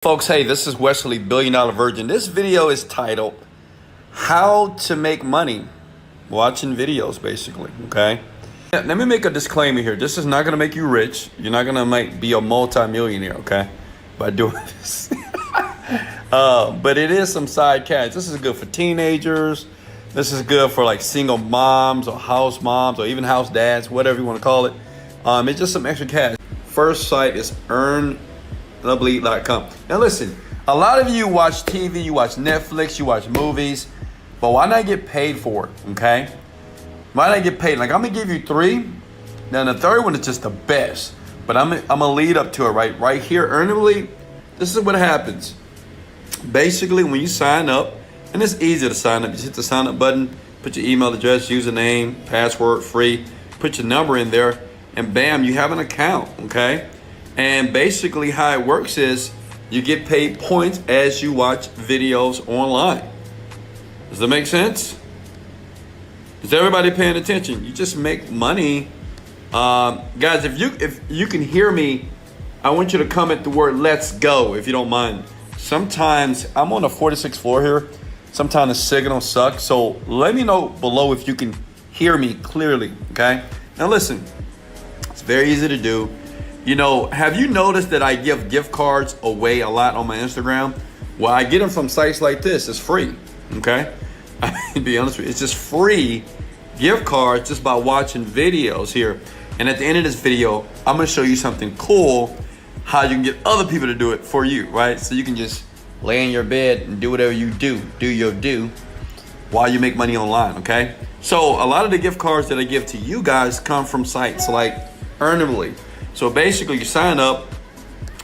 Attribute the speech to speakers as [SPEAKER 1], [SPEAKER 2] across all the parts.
[SPEAKER 1] Folks, hey, this is Wesley, Billion Dollar Virgin. This video is titled, How to Make Money Watching Videos, basically, okay? Let me make a disclaimer here. This is not going to make you rich. You're not going to be a multi-millionaire, okay, by doing this. But it is some side cash. This is good for teenagers. This is good for like single moms or house moms or even house dads, whatever you want to call it. It's just some extra cash. First site is earnably.com. Now listen, a lot of you watch TV, you watch Netflix, you watch movies, but why not get paid for it, okay? Why not get paid? Like, I'm gonna give you three, then the third one is just the best, but I'm gonna lead up to it right here. Earnably, this is what happens. Basically, when you sign up, and it's easy to sign up, you just hit the sign up button, put your email address, username, password, free, put your number in there, and bam, you have an account, okay? And basically how it works is you get paid points as you watch videos online. Does that make sense? Is everybody paying attention? You just make money. Guys, if you can hear me, I want you to comment the word "let's go" if you don't mind. Sometimes I'm on the 46th floor here. Sometimes the signal sucks. So let me know below if you can hear me clearly, okay? Now listen, it's very easy to do. You know, have you noticed that I give gift cards away a lot on my Instagram? Well, I get them from sites like this. It's free, okay? To be honest with you, it's just free gift cards just by watching videos here. And at the end of this video, I'm gonna show you something cool, how you can get other people to do it for you, right? So you can just lay in your bed and do whatever you do your do while you make money online, okay? So a lot of the gift cards that I give to you guys come from sites like Earnably. So basically you sign up,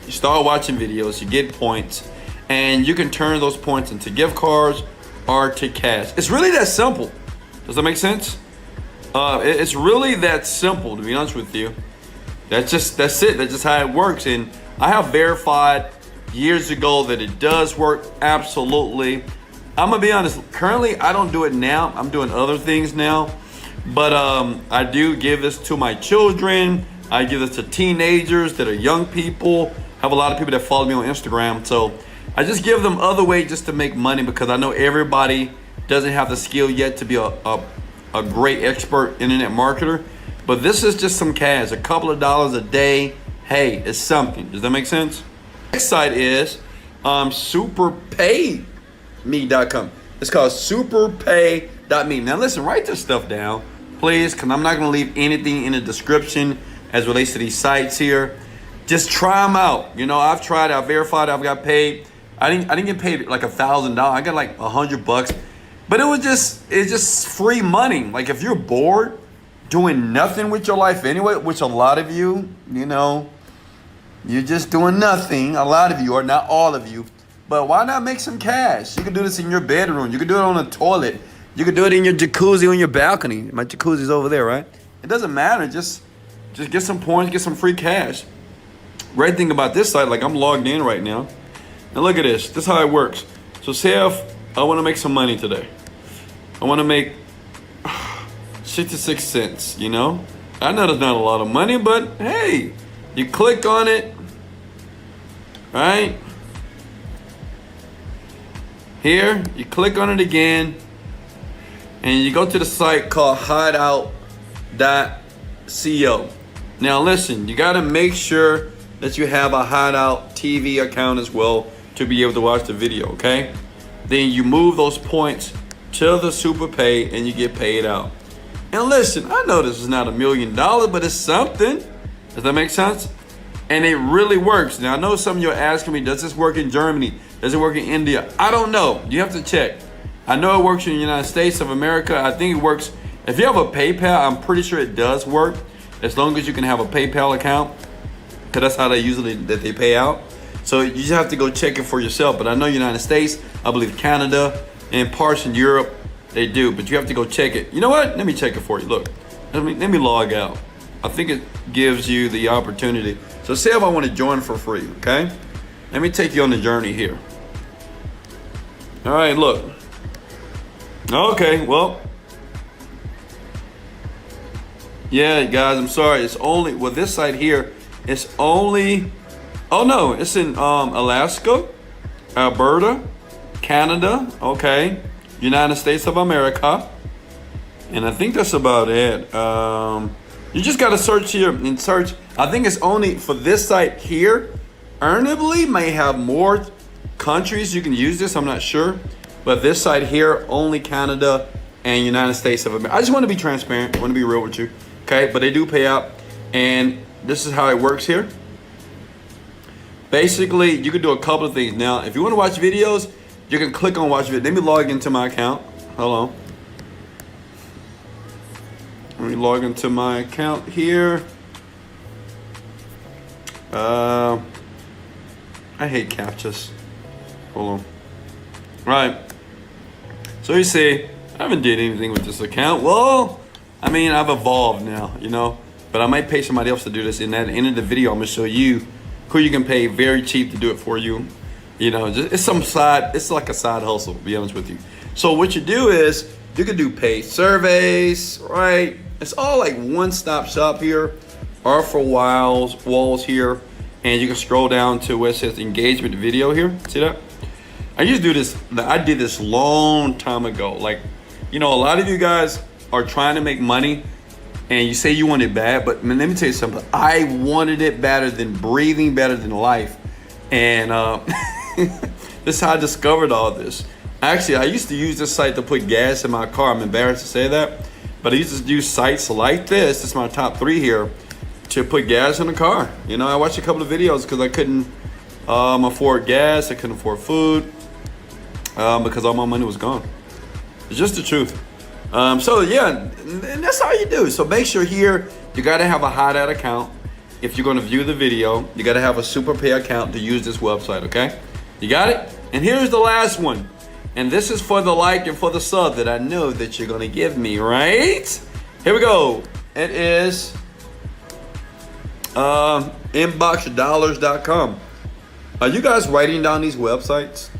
[SPEAKER 1] you start watching videos, you get points, and you can turn those points into gift cards or to cash. It's really that simple. Does that make sense? It's really that simple, to be honest with you. That's it. That's just how it works. And I have verified years ago that it does work absolutely. I'm gonna be honest, currently I don't do it now. I'm doing other things now. But I do give this to my children. I give this to teenagers that are young people. I have a lot of people that follow me on Instagram. So I just give them other ways just to make money because I know everybody doesn't have the skill yet to be a great expert internet marketer. But this is just some cash, a couple of dollars a day. Hey, it's something. Does that make sense? Next site is superpayme.com. It's called superpay.me. Now listen, write this stuff down, please, because I'm not going to leave anything in the description as relates to these sites here. Just try them out. You know, I've tried, I've verified, I've got paid. I didn't get paid like $1,000. I got like $100, but it's just free money. Like if you're bored doing nothing with your life anyway, which a lot of you, you know, you're just doing nothing. A lot of you are, not all of you, but why not make some cash? You can do this in your bedroom. You can do it on the toilet. You can do it in your jacuzzi on your balcony. My jacuzzi's over there, right? It doesn't matter. Just get some points, get some free cash. Great thing about this site, like I'm logged in right now. Now look at this. This is how it works. So say if I want to make some money today. I want to make 66 cents, you know? I know that's not a lot of money, but hey, you click on it, right? Here, you click on it again, and you go to the site called hideout.co. Now listen, you gotta make sure that you have a Hideout TV account as well to be able to watch the video, okay? Then you move those points to the Super Pay and you get paid out. And listen, I know this is not $1 million, but it's something. Does that make sense? And it really works. Now I know some of you are asking me, does this work in Germany? Does it work in India? I don't know. You have to check. I know it works in the United States of America. I think it works. If you have a PayPal, I'm pretty sure it does work, as long as you can have a PayPal account, because that's how they they pay out. So you just have to go check it for yourself. But I know United States, I believe Canada, and parts in Europe, they do. But you have to go check it. You know what? Let me check it for you. Look, let me log out. I think it gives you the opportunity. So say if I want to join for free, okay? Let me take you on the journey here. All right, look. Okay, well. Yeah, guys, I'm sorry. It's only, with this site here, it's only Oh no, it's in Alaska, Alberta, Canada, okay, United States of America, and I think that's about it. You just gotta search here and search. I think it's only for this site here. Earnably may have more countries you can use this, I'm not sure. But this site here, only Canada and United States of America. I just want to be transparent. I want to be real with you. Okay, but they do pay out. And this is how it works here. Basically, you can do a couple of things. Now, if you want to watch videos, you can click on watch video. Let me log into my account. Hold on. Let me log into my account here. I hate captchas. Hold on. Right. So you see, I haven't did anything with this account. Well, I mean, I've evolved now, you know, but I might pay somebody else to do this. And at the end of the video, I'm gonna show you who you can pay very cheap to do it for you. You know, just, it's like a side hustle, to be honest with you. So what you do is you can do paid surveys, right? It's all like one-stop shop here, or for walls here. And you can scroll down to where it says engagement video here. See that? I used to do this, I did this long time ago. Like, you know, a lot of you guys are trying to make money and you say you want it bad, but man, let me tell you something. I wanted it better than breathing, better than life. And this is how I discovered all this. Actually, I used to use this site to put gas in my car. I'm embarrassed to say that, but I used to use sites like this. This is my top 3 here to put gas in the car. You know, I watched a couple of videos because I couldn't afford gas. I couldn't afford food. Because all my money was gone. It's just the truth. So yeah, and that's how you do. So make sure here, you gotta have a hot ad account. If you're gonna view the video, you gotta have a super pay account to use this website, okay? You got it? And here's the last one. And this is for the like and for the sub that I know that you're gonna give me, right? Here we go. It is inboxdollars.com. Are you guys writing down these websites?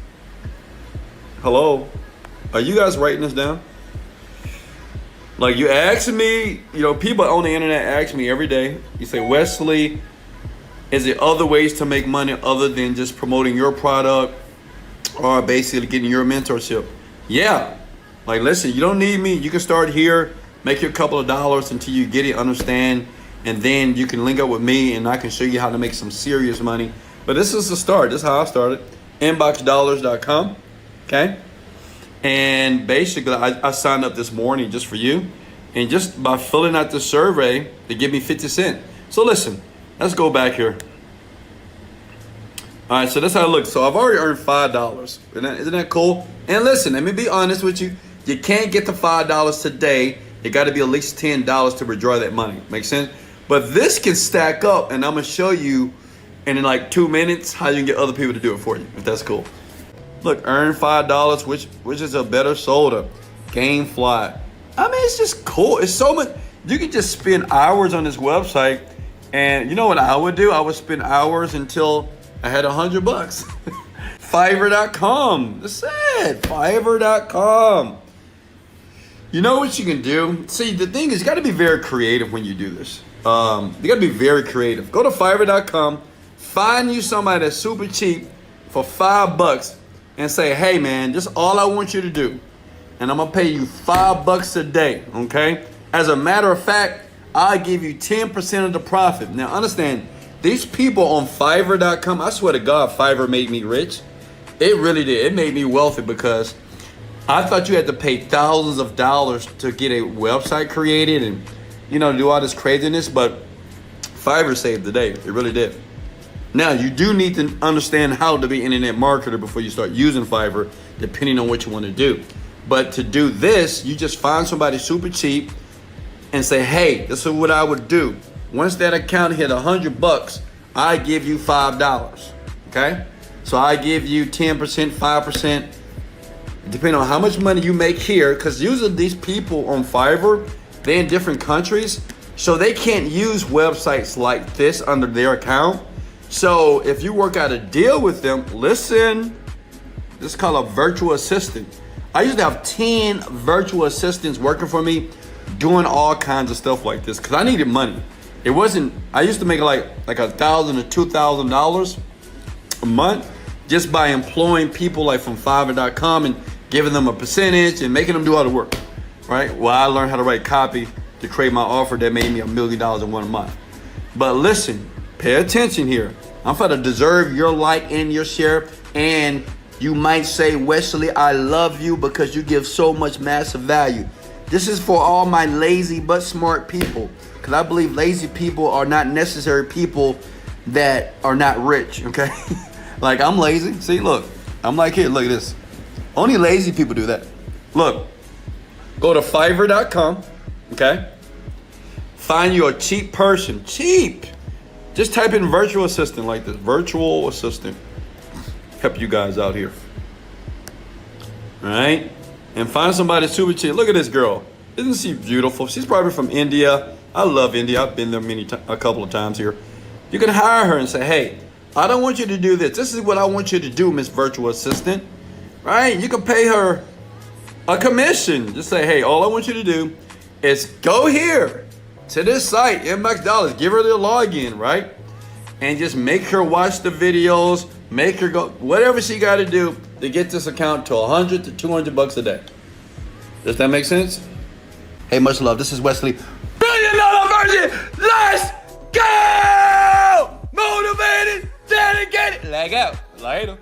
[SPEAKER 1] Hello? Are you guys writing this down? Like, you ask me, you know, people on the internet ask me every day. You say, Wesley, is there other ways to make money other than just promoting your product or basically getting your mentorship? Yeah. Like, listen, you don't need me. You can start here, make you a couple of dollars until you get it, understand, and then you can link up with me and I can show you how to make some serious money. But this is the start. This is how I started. Inboxdollars.com. Okay, and basically I signed up this morning just for you, and just by filling out the survey, they give me 50 cents. So listen, let's go back here. All right, so that's how it looks. So I've already earned $5. Isn't that cool? And listen, let me be honest with you. You can't get to $5 today. You got to be at least $10 to withdraw that money. Make sense? But this can stack up, and I'm gonna show you in like 2 minutes how you can get other people to do it for you, if that's cool. Look, earn $5, which is a better soda. Gamefly. I mean, it's just cool. It's so much. You can just spend hours on this website, and you know what I would do? I would spend hours until I had $100. Fiverr.com. That's it. Fiverr.com. You know what you can do? See, the thing is, you got to be very creative when you do this. You got to be very creative. Go to Fiverr.com. Find you somebody that's super cheap for $5. And say, hey man, this is all I want you to do. And I'm gonna pay you $5 a day, okay? As a matter of fact, I'll give you 10% of the profit. Now understand, these people on Fiverr.com, I swear to God, Fiverr made me rich. It really did. It made me wealthy because I thought you had to pay thousands of dollars to get a website created and, you know, do all this craziness, but Fiverr saved the day. It really did. Now, you do need to understand how to be an internet marketer before you start using Fiverr, depending on what you want to do. But to do this, you just find somebody super cheap and say, hey, this is what I would do. Once that account hit $100, I give you $5, okay? So I give you 10%, 5%, depending on how much money you make here, because usually these people on Fiverr, they're in different countries, so they can't use websites like this under their account. So if you work out a deal with them, listen, this is called a virtual assistant. I used to have 10 virtual assistants working for me doing all kinds of stuff like this because I needed money. it wasn't, I used to make like $1,000 to $2,000 a month just by employing people like from Fiverr.com and giving them a percentage and making them do all the work, right? Well, I learned how to write copy to create my offer that made me $1 million in 1 month. But listen, pay attention here. I'm going to deserve your like and your share. And you might say, Wesley, I love you because you give so much massive value. This is for all my lazy but smart people. Because I believe lazy people are not necessary people that are not rich, okay? Like, I'm lazy. See, look. I'm like, here, look at this. Only lazy people do that. Look. Go to Fiverr.com, okay? Find you a cheap person. Cheap. Just type in virtual assistant like this. Virtual assistant. Help you guys out here. All right? And find somebody super cheap. Look at this girl. Isn't she beautiful? She's probably from India. I love India. I've been there a couple of times here. You can hire her and say, hey, I don't want you to do this. This is what I want you to do, Miss Virtual Assistant. Right? You can pay her a commission. Just say, hey, all I want you to do is go here to this site, MX Dollars. Give her the login, right? And just make her watch the videos. Make her go, whatever she got to do to get this account to $100 to $200 a day. Does that make sense? Hey, much love. This is Wesley. $1 billion Virgin. Let's go! Motivated, dedicated. Leg out. Later.